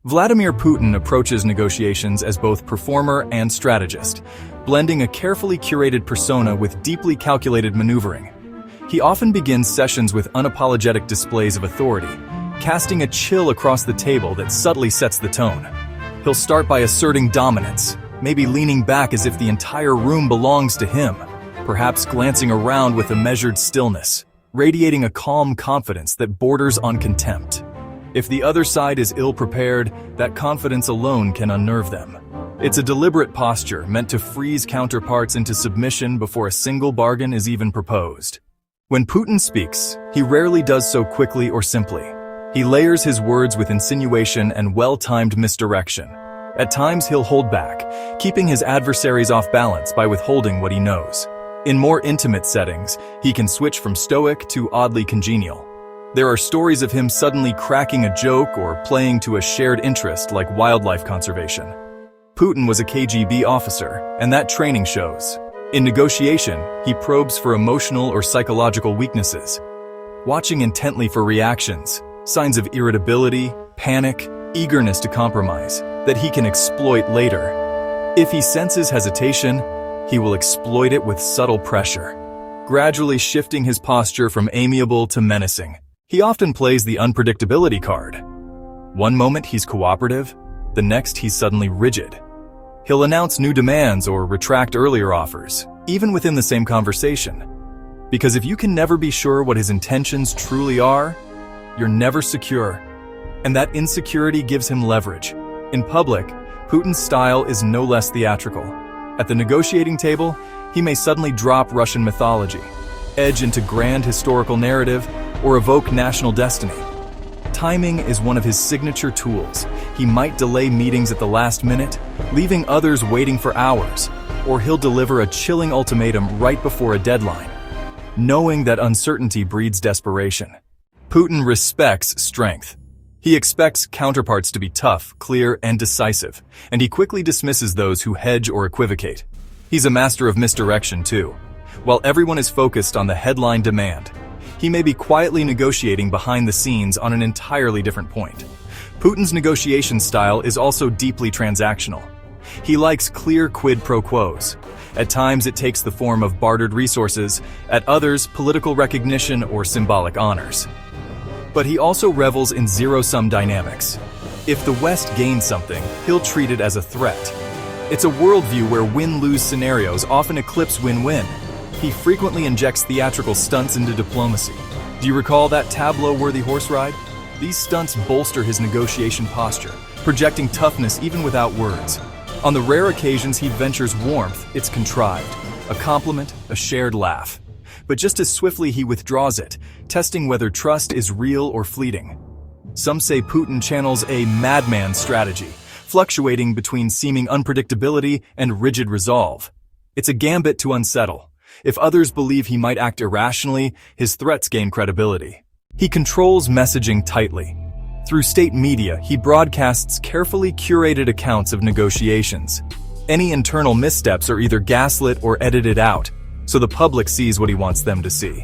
Vladimir Putin approaches negotiations as both performer and strategist, blending a carefully curated persona with deeply calculated maneuvering. He often begins sessions with unapologetic displays of authority, casting a chill across the table that subtly sets the tone. He'll start by asserting dominance, maybe leaning back as if the entire room belongs to him, perhaps glancing around with a measured stillness, radiating a calm confidence that borders on contempt. If the other side is ill-prepared, that confidence alone can unnerve them. It's a deliberate posture meant to freeze counterparts into submission before a single bargain is even proposed. When Putin speaks, he rarely does so quickly or simply. He layers his words with insinuation and well-timed misdirection. At times he'll hold back, keeping his adversaries off balance by withholding what he knows. In more intimate settings, he can switch from stoic to oddly congenial. There are stories of him suddenly cracking a joke or playing to a shared interest like wildlife conservation. Putin was a KGB officer, and that training shows. In negotiation, he probes for emotional or psychological weaknesses, watching intently for reactions, signs of irritability, panic, eagerness to compromise, that he can exploit later. If he senses hesitation, he will exploit it with subtle pressure, gradually shifting his posture from amiable to menacing. He often plays the unpredictability card. One moment he's cooperative, the next he's suddenly rigid. He'll announce new demands or retract earlier offers, even within the same conversation. Because if you can never be sure what his intentions truly are, you're never secure. And that insecurity gives him leverage. In public, Putin's style is no less theatrical. At the negotiating table, he may suddenly drop Russian mythology, edge into grand historical narrative, or evoke national destiny. Timing is one of his signature tools. He might delay meetings at the last minute, leaving others waiting for hours, or he'll deliver a chilling ultimatum right before a deadline, knowing that uncertainty breeds desperation. Putin respects strength. He expects counterparts to be tough, clear, and decisive, and he quickly dismisses those who hedge or equivocate. He's a master of misdirection, too. While everyone is focused on the headline demand, he may be quietly negotiating behind the scenes on an entirely different point. Putin's negotiation style is also deeply transactional. He likes clear quid pro quos. At times it takes the form of bartered resources, at others political recognition or symbolic honors. But he also revels in zero-sum dynamics. If the West gains something, he'll treat it as a threat. It's a worldview where win-lose scenarios often eclipse win-win. He frequently injects theatrical stunts into diplomacy. Do you recall that tableau-worthy horse ride? These stunts bolster his negotiation posture, projecting toughness even without words. On the rare occasions he ventures warmth, it's contrived. A compliment, a shared laugh. But just as swiftly he withdraws it, testing whether trust is real or fleeting. Some say Putin channels a madman strategy, fluctuating between seeming unpredictability and rigid resolve. It's a gambit to unsettle. If others believe he might act irrationally, his threats gain credibility. He controls messaging tightly. Through state media, he broadcasts carefully curated accounts of negotiations. Any internal missteps are either gaslit or edited out, so the public sees what he wants them to see.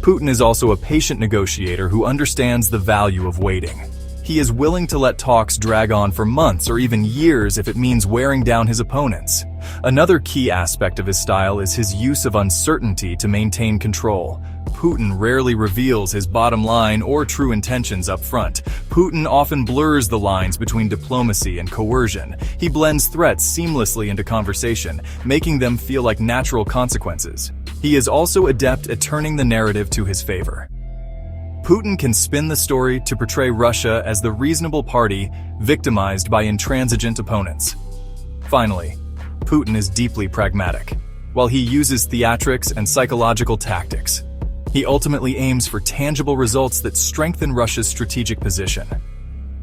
Putin is also a patient negotiator who understands the value of waiting. He is willing to let talks drag on for months or even years if it means wearing down his opponents. Another key aspect of his style is his use of uncertainty to maintain control. Putin rarely reveals his bottom line or true intentions up front. Putin often blurs the lines between diplomacy and coercion. He blends threats seamlessly into conversation, making them feel like natural consequences. He is also adept at turning the narrative to his favor. Putin can spin the story to portray Russia as the reasonable party victimized by intransigent opponents. Finally, Putin is deeply pragmatic. While he uses theatrics and psychological tactics, he ultimately aims for tangible results that strengthen Russia's strategic position.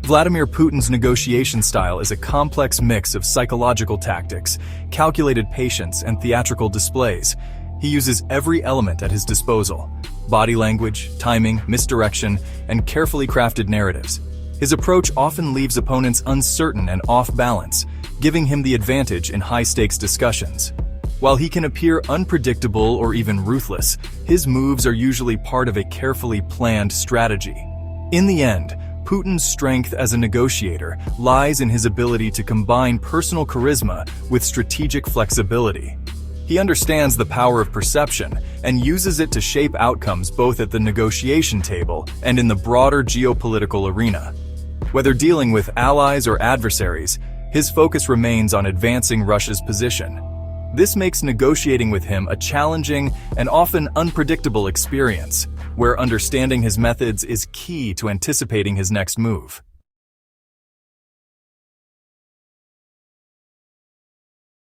Vladimir Putin's negotiation style is a complex mix of psychological tactics, calculated patience, and theatrical displays. He uses every element at his disposal: body language, timing, misdirection, and carefully crafted narratives. His approach often leaves opponents uncertain and off balance, giving him the advantage in high-stakes discussions. While he can appear unpredictable or even ruthless, his moves are usually part of a carefully planned strategy. In the end, Putin's strength as a negotiator lies in his ability to combine personal charisma with strategic flexibility. He understands the power of perception and uses it to shape outcomes both at the negotiation table and in the broader geopolitical arena. Whether dealing with allies or adversaries, his focus remains on advancing Russia's position. This makes negotiating with him a challenging and often unpredictable experience, where understanding his methods is key to anticipating his next move.